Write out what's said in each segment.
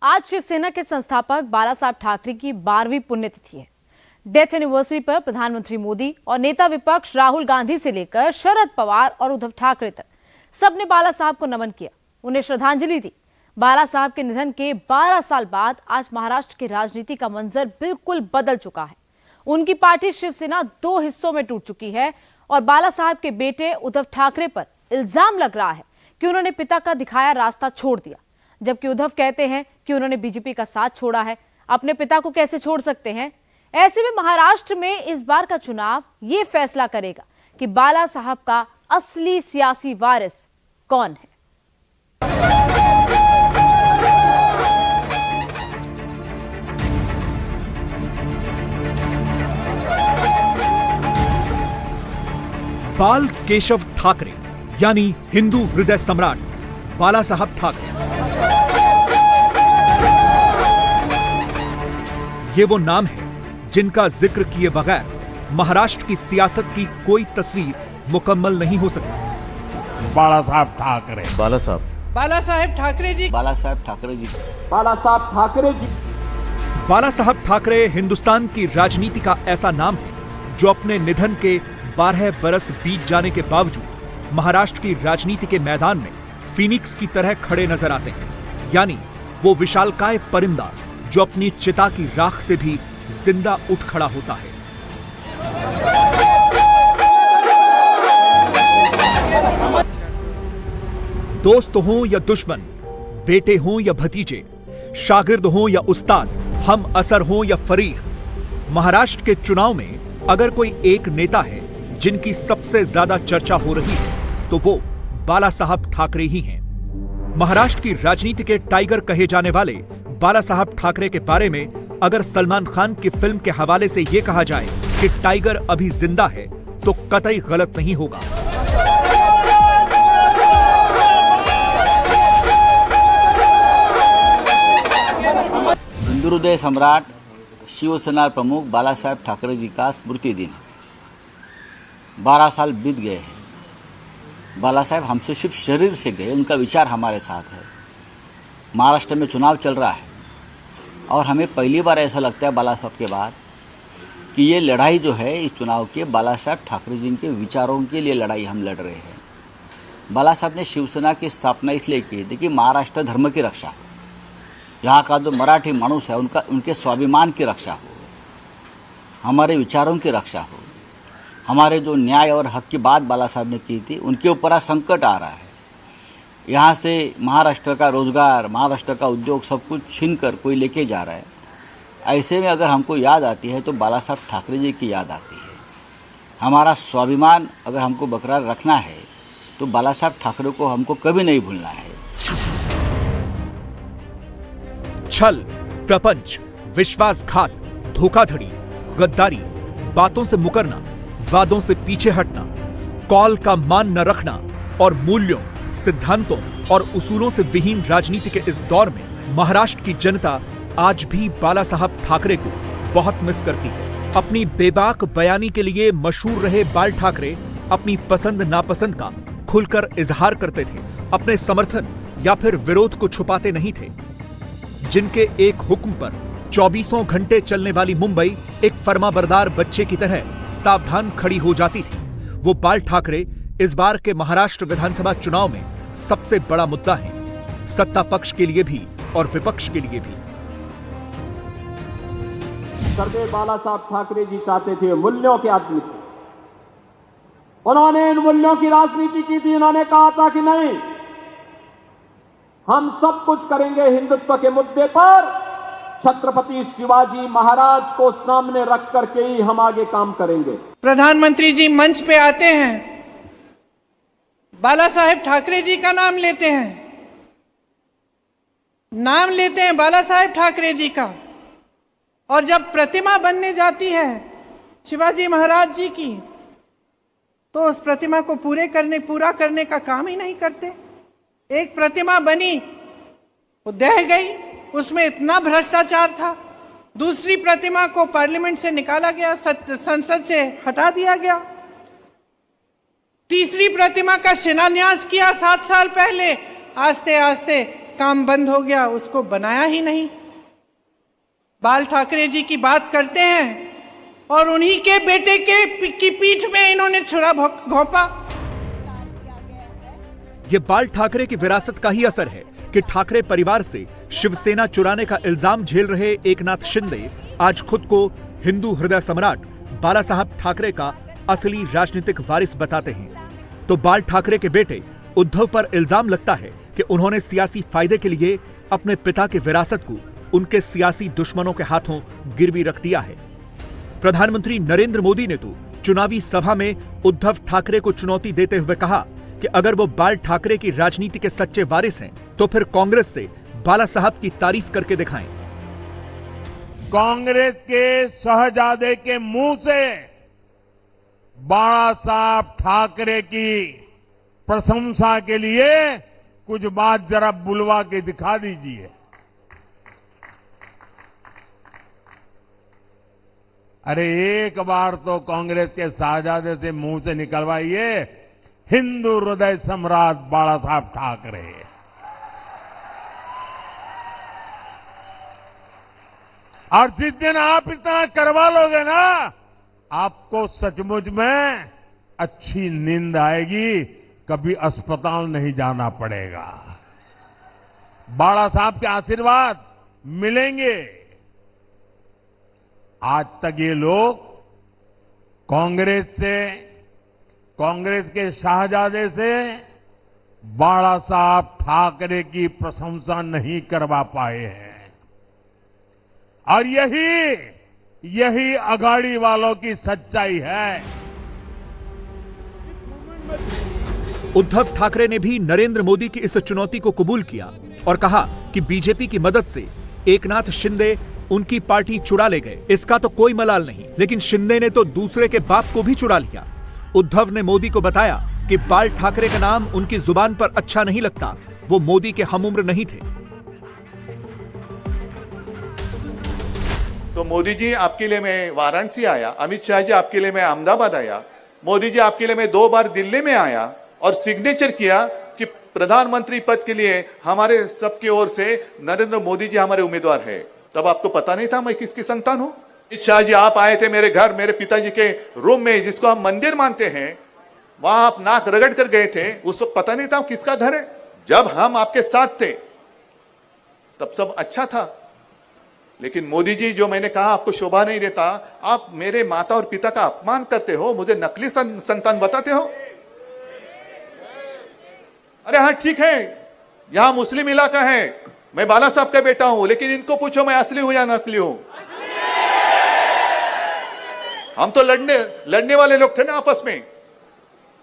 आज शिवसेना के संस्थापक बाला साहब ठाकरे की 12वीं पुण्यतिथि है। डेथ एनिवर्सरी पर प्रधानमंत्री मोदी और नेता विपक्ष राहुल गांधी से लेकर शरद पवार और उद्धव ठाकरे तक सबने बाला साहब को नमन किया, उन्हें श्रद्धांजलि दी। बाला साहब के निधन के 12 साल बाद आज महाराष्ट्र की राजनीति का मंजर बिल्कुल बदल चुका है। उनकी पार्टी शिवसेना 2 हिस्सों में टूट चुकी है और बाला साहब के बेटे उद्धव ठाकरे पर इल्जाम लग रहा है कि उन्होंने पिता का दिखाया रास्ता छोड़ दिया, जबकि उद्धव कहते हैं कि उन्होंने बीजेपी का साथ छोड़ा है। अपने पिता को कैसे छोड़ सकते हैं? ऐसे में महाराष्ट्र में इस बार का चुनाव ये फैसला करेगा कि बाला साहब का असली सियासी वारिस कौन है। बाल केशव ठाकरे यानी हिंदू हृदय सम्राट बाला साहब ठाकरे, ये वो नाम है जिनका जिक्र किए बगैर महाराष्ट्र की सियासत की कोई तस्वीर मुकम्मल नहीं हो सकती। बाला साहब ठाकरे, बाला साहब ठाकरे जी, बाला साहब ठाकरे जी, बाला साहब ठाकरे जी। बाला साहब ठाकरे हिंदुस्तान की राजनीति का ऐसा नाम है जो अपने निधन के 12 बरस बीत जाने के बावजूद महाराष्ट्र की राजनीति के मैदान में फीनिक्स की तरह खड़े नजर आते हैं, यानी वो विशालकाय परिंदा जो अपनी चिता की राख से भी जिंदा उठ खड़ा होता है। दोस्त हों या दुश्मन, बेटे हों या भतीजे, शागिर्द हों या उस्ताद, हम असर हों या फरीक, महाराष्ट्र के चुनाव में अगर कोई एक नेता है जिनकी सबसे ज्यादा चर्चा हो रही है तो वो बाला साहब ठाकरे ही हैं। महाराष्ट्र की राजनीति के टाइगर कहे जाने वाले बाला साहब ठाकरे के बारे में अगर सलमान खान की फिल्म के हवाले से यह कहा जाए कि टाइगर अभी जिंदा है तो कतई गलत नहीं होगा। हिंदू हृदय सम्राट शिवसेना प्रमुख बाला साहब ठाकरे जी का स्मृति दिन 12 साल बीत गए हैं। बाला साहब हमसे सिर्फ शरीर से गए, उनका विचार हमारे साथ है। महाराष्ट्र में चुनाव चल रहा है और हमें पहली बार ऐसा लगता है बाला साहब के बाद कि ये लड़ाई जो है इस चुनाव के बाला साहब ठाकरे जी के विचारों के लिए लड़ाई हम लड़ रहे हैं। बाला साहब ने शिवसेना की स्थापना इसलिए की थी कि महाराष्ट्र धर्म की रक्षा हो, यहाँ का जो मराठी मानुष है उनके स्वाभिमान की रक्षा हो, हमारे विचारों की रक्षा हो, हमारे जो न्याय और हक की बात बाला साहब ने की थी उनके ऊपर आज संकट आ रहा है। यहाँ से महाराष्ट्र का रोजगार, महाराष्ट्र का उद्योग सब कुछ छीन कर कोई लेके जा रहा है। ऐसे में अगर हमको याद आती है तो बाला साहब ठाकरे जी की याद आती है। हमारा स्वाभिमान अगर हमको बरकरार रखना है तो बाला साहब ठाकरे को हमको कभी नहीं भूलना है। छल, प्रपंच, विश्वासघात, धोखाधड़ी, गद्दारी, बातों से मुकरना, वादों से पीछे हटना, कौल का मान न रखना और मूल्यों, सिद्धांतों और उसूलों से विहीन राजनीति के इस दौर में महाराष्ट्र की जनता आज भी बाला साहब ठाकरे को बहुत मिस करती है। अपनी बेबाक बयानी के लिए मशहूर रहे बाल ठाकरे अपनी पसंद नापसंद का खुलकर इजहार करते थे, अपने समर्थन या फिर विरोध को छुपाते नहीं थे। जिनके एक हुक्म पर 24 घंटे चलने वाली मुंबई एक फर्माबरदार बच्चे की तरह सावधान खड़ी हो जाती थी, वो बाल ठाकरे इस बार के महाराष्ट्र विधानसभा चुनाव में सबसे बड़ा मुद्दा है, सत्ता पक्ष के लिए भी और विपक्ष के लिए भी। सरदेव बाला साहब ठाकरे जी चाहते थे मूल्यों के आदमी थे। उन्होंने इन मूल्यों की राजनीति की थी। उन्होंने कहा था कि नहीं, हम सब कुछ करेंगे हिंदुत्व के मुद्दे पर, छत्रपति शिवाजी महाराज को सामने रख करके ही हम आगे काम करेंगे। प्रधानमंत्री जी मंच पे आते हैं, बाला साहेब ठाकरे जी का नाम लेते हैं बाला साहेब ठाकरे जी का, और जब प्रतिमा बनने जाती है शिवाजी महाराज जी की तो उस प्रतिमा को पूरा करने का काम ही नहीं करते। एक प्रतिमा बनी, वो दह गई, उसमें इतना भ्रष्टाचार था। दूसरी प्रतिमा को पार्लियामेंट से निकाला गया, संसद से हटा दिया गया। तीसरी प्रतिमा का शिलान्यास किया 7 साल पहले, आस्ते आस्ते काम बंद हो गया, उसको बनाया ही नहीं। बाल ठाकरे जी की बात करते हैं और उन्हीं के बेटे की पीठ में इन्होंने छुरा घोंपा। ये बाल ठाकरे की विरासत का ही असर है कि ठाकरे परिवार से शिवसेना चुराने का इल्जाम झेल रहे एकनाथ शिंदे आज खुद को हिंदू हृदय सम्राट बाला साहब ठाकरे का असली राजनीतिक वारिस बताते हैं। तो बाल ठाकरे के बेटे उद्धव पर इल्जाम लगता है कि उन्होंने सियासी फायदे के लिए अपने पिता की विरासत को उनके सियासी दुश्मनों के हाथों गिरवी रख दिया है। प्रधानमंत्री नरेंद्र मोदी ने तो चुनावी सभा में उद्धव ठाकरे को चुनौती देते हुए कहा कि अगर वो बाल ठाकरे की राजनीति के सच्चे वारिस हैं तो फिर कांग्रेस से बाला साहब की तारीफ करके दिखाएं। कांग्रेस के शहजादे के मुंह से बाला साहब ठाकरे की प्रशंसा के लिए कुछ बात जरा बुलवा के दिखा दीजिए। अरे एक बार तो कांग्रेस के शहजादे से मुंह से निकलवाइए, हिंदू हृदय सम्राट बाला साहब ठाकरे। और जिस दिन आप इतना करवा लोगे ना, आपको सचमुच में अच्छी नींद आएगी, कभी अस्पताल नहीं जाना पड़ेगा। बाला साहब के आशीर्वाद मिलेंगे। आज तक ये लोग कांग्रेस के शाहजादे से बाला साहब ठाकरे की प्रशंसा नहीं करवा पाए हैं। और यही अघाड़ी वालों की सच्चाई है। उद्धव ठाकरे ने भी नरेंद्र मोदी की इस चुनौती को कबूल किया और कहा कि बीजेपी की मदद से एकनाथ शिंदे उनकी पार्टी चुरा ले गए, इसका तो कोई मलाल नहीं। लेकिन शिंदे ने तो दूसरे के बाप को भी चुरा लिया। उद्धव ने मोदी को बताया कि बाल ठाकरे का नाम उनकी जुबान पर अच्छा नहीं लगता, वो मोदी के हमउम्र नहीं थे। तो मोदी जी आपके लिए मैं वाराणसी आया, अमित शाह जी आपके लिए मैं अहमदाबाद आया, मोदी जी आपके लिए मैं 2 बार दिल्ली में आया और सिग्नेचर किया कि प्रधानमंत्री पद के लिए हमारे सबकी ओर से नरेंद्र मोदी जी हमारे उम्मीदवार है। तब आपको पता नहीं था मैं किसकी संतान हूं? अमित शाह जी आप आए थे मेरे घर, मेरे पिताजी के रूम में, जिसको हम मंदिर मानते हैं, वहां आप नाक रगड़ कर गए थे। उस वक्त पता नहीं था किसका घर है। जब हम आपके साथ थे तब सब अच्छा था। लेकिन मोदी जी, जो मैंने कहा आपको शोभा नहीं देता, आप मेरे माता और पिता का अपमान करते हो, मुझे नकली संतान बताते हो। अरे हाँ ठीक है, यहां मुस्लिम इलाका है, मैं बाला साहब का बेटा हूं, लेकिन इनको पूछो मैं असली हूं या नकली हूं। हम तो लड़ने वाले लोग थे ना आपस में।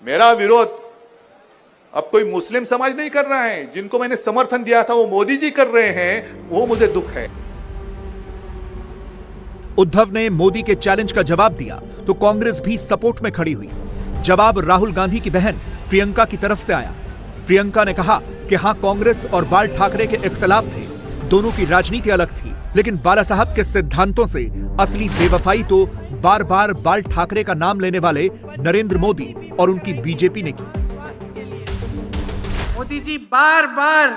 मेरा विरोध अब कोई मुस्लिम समाज नहीं कर रहा है, जिनको मैंने समर्थन दिया था वो मोदी जी कर रहे हैं, वो मुझे दुख है। उद्धव ने मोदी के चैलेंज का जवाब दिया तो कांग्रेस भी सपोर्ट में खड़ी हुई। जवाब राहुल गांधी की बहन प्रियंका की तरफ से आया। प्रियंका ने कहा कि हां, कांग्रेस और बाल ठाकरे के इख्तलाफ थे, दोनों की राजनीति अलग थी, लेकिन बाला साहब के सिद्धांतों से असली बेवफाई तो बार बार बाल ठाकरे का नाम लेने वाले नरेंद्र मोदी और उनकी बीजेपी ने की। मोदी जी बार बार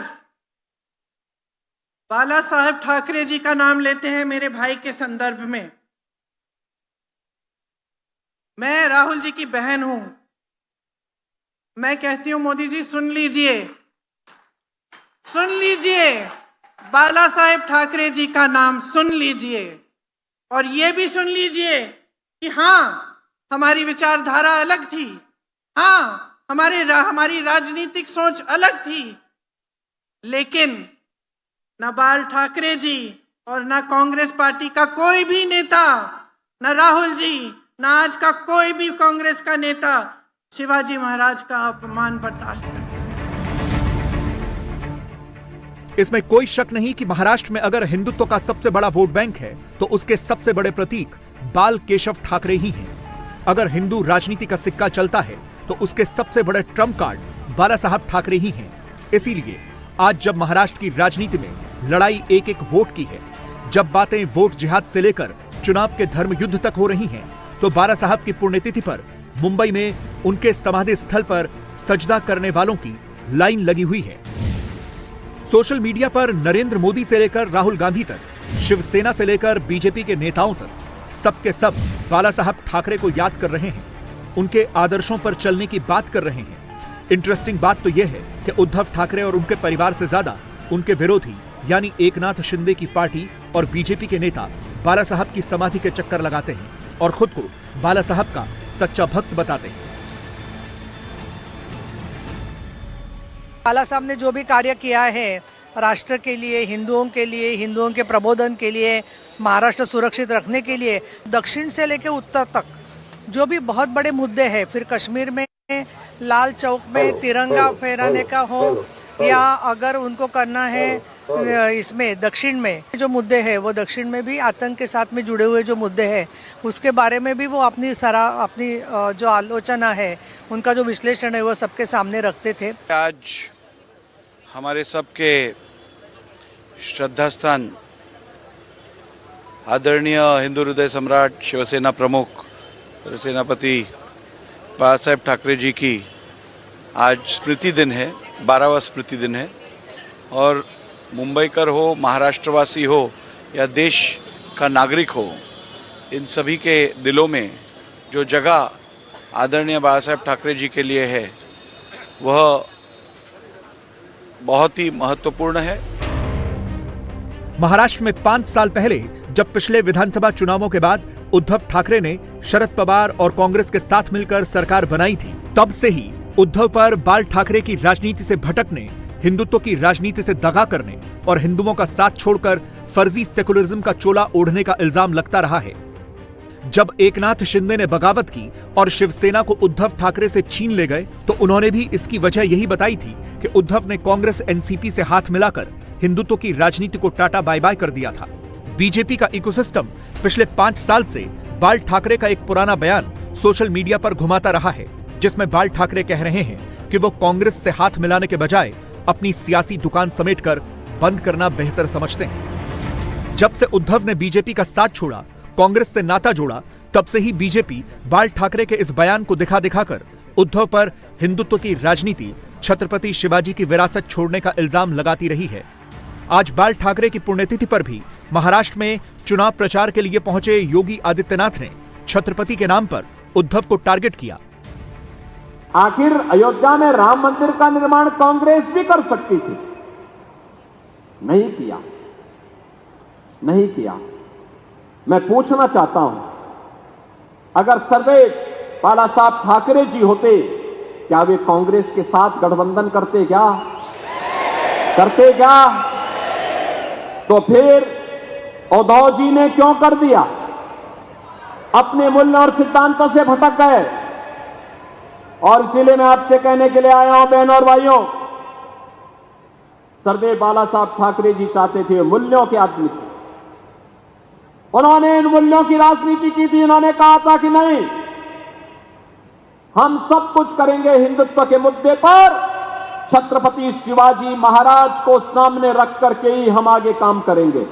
बाला साहब ठाकरे जी का नाम लेते हैं मेरे भाई के संदर्भ में। मैं राहुल जी की बहन हूं। मैं कहती हूं मोदी जी सुन लीजिए, बाला साहेब ठाकरे जी का नाम सुन लीजिए, और ये भी सुन लीजिए कि हाँ, हमारी विचारधारा अलग थी, हाँ, हमारी राजनीतिक सोच अलग थी, लेकिन न बाल ठाकरे जी और न कांग्रेस पार्टी का कोई भी नेता, न राहुल जी, न आज का कोई भी कांग्रेस का नेता शिवाजी महाराज का अपमान बर्दाश्त कर। इसमें कोई शक नहीं कि महाराष्ट्र में अगर हिंदुत्व का सबसे बड़ा वोट बैंक है तो उसके सबसे बड़े प्रतीक बाल केशव ठाकरे ही हैं। अगर हिंदू राजनीति का सिक्का चलता है तो उसके सबसे बड़े ट्रम्प कार्ड बाला साहब ठाकरे ही हैं। इसीलिए आज जब महाराष्ट्र की राजनीति में लड़ाई एक एक वोट की है, जब बातें वोट जिहाद से लेकर चुनाव के धर्म युद्ध तक हो रही हैं, तो बाला साहब की पुण्यतिथि पर मुंबई में उनके समाधि स्थल पर सजदा करने वालों की लाइन लगी हुई है। सोशल मीडिया पर नरेंद्र मोदी से लेकर राहुल गांधी तक, शिवसेना से लेकर बीजेपी के नेताओं तक सबके सब बाला साहब ठाकरे को याद कर रहे हैं, उनके आदर्शों पर चलने की बात कर रहे हैं। इंटरेस्टिंग बात तो यह है कि उद्धव ठाकरे और उनके परिवार से ज्यादा उनके विरोधी यानी एकनाथ शिंदे की पार्टी और बीजेपी के नेता बाला साहब की समाधि के चक्कर लगाते हैं और खुद को बाला साहब का सच्चा भक्त बताते हैं। बाला साहब ने जो भी कार्य किया है राष्ट्र के लिए, हिंदुओं के प्रबोधन के लिए, महाराष्ट्र सुरक्षित रखने के लिए, दक्षिण से लेकर उत्तर तक जो भी बहुत बड़े मुद्दे हैं, फिर कश्मीर में लाल चौक में तिरंगा फहराने का हो या अगर उनको करना है इसमें दक्षिण में जो मुद्दे हैं, वो दक्षिण में भी आतंक के साथ में जुड़े हुए जो मुद्दे हैं उसके बारे में भी वो अपनी जो आलोचना है, उनका जो विश्लेषण है वो सबके सामने रखते थे। आज हमारे सबके श्रद्धा स्थान आदरणीय हिंदू हृदय सम्राट शिवसेना प्रमुख सेनापति बाला साहेब ठाकरे जी की आज स्मृति दिन है, 12वां स्मृति दिन है। और मुंबईकर हो, महाराष्ट्रवासी हो या देश का नागरिक हो, इन सभी के दिलों में जो जगह आदरणीय बाला साहेब ठाकरे जी के लिए है वह बहुत ही महत्वपूर्ण है। महाराष्ट्र में 5 साल पहले जब पिछले विधानसभा चुनावों के बाद उद्धव ठाकरे ने शरद पवार और कांग्रेस के साथ मिलकर सरकार बनाई थी, तब से ही उद्धव पर बाल ठाकरे की राजनीति से भटकने, हिंदुत्व की राजनीति से दगा करने और हिंदुओं का साथ छोड़कर फर्जी सेकुलरिज्म का चोला ओढ़ने का इल्जाम लगता रहा है। जब एकनाथ शिंदे ने बगावत की और शिवसेना को उद्धव ठाकरे से छीन ले गए तो उन्होंने भी इसकी वजह यही बताई थी कि उद्धव ने कांग्रेस एनसीपी से हाथ मिलाकर हिंदुत्व की राजनीति को टाटा बाय बाय कर दिया था। बीजेपी का इकोसिस्टम पिछले 5 साल से बाल ठाकरे का एक पुराना बयान सोशल मीडिया पर घुमाता रहा है, जिसमें बाल ठाकरे कह रहे हैं कि वो कांग्रेस से हाथ मिलाने के बजाय अपनी सियासी दुकान समेटकर बंद करना बेहतर समझते हैं। जब से उद्धव ने बीजेपी का साथ छोड़ा, कांग्रेस से नाता जोड़ा, तब से ही बीजेपी बाल ठाकरे के इस बयान को दिखा दिखाकर उद्धव पर हिंदुत्व की राजनीति, छत्रपति शिवाजी की विरासत छोड़ने का इल्जाम लगाती रही है। आज बाल ठाकरे की पुण्यतिथि पर भी महाराष्ट्र में चुनाव प्रचार के लिए पहुंचे योगी आदित्यनाथ ने छत्रपति के नाम पर उद्धव को टारगेट किया। आखिर अयोध्या में राम मंदिर का निर्माण कांग्रेस भी कर सकती थी, नहीं किया। मैं पूछना चाहता हूं, अगर सर्वे बाला साहब ठाकरे जी होते, क्या वे कांग्रेस के साथ गठबंधन करते क्या? तो फिर उद्धव जी ने क्यों कर दिया? अपने मूल्य और सिद्धांतों से भटक गए। और इसीलिए मैं आपसे कहने के लिए आया हूं, बहनों और भाइयों, सरदेव बाला साहब ठाकरे जी चाहते थे, मूल्यों के आदमी थे। उन्होंने इन मूल्यों की राजनीति की थी। उन्होंने कहा था कि नहीं, हम सब कुछ करेंगे हिंदुत्व के मुद्दे पर, छत्रपति शिवाजी महाराज को सामने रख करके ही हम आगे काम करेंगे।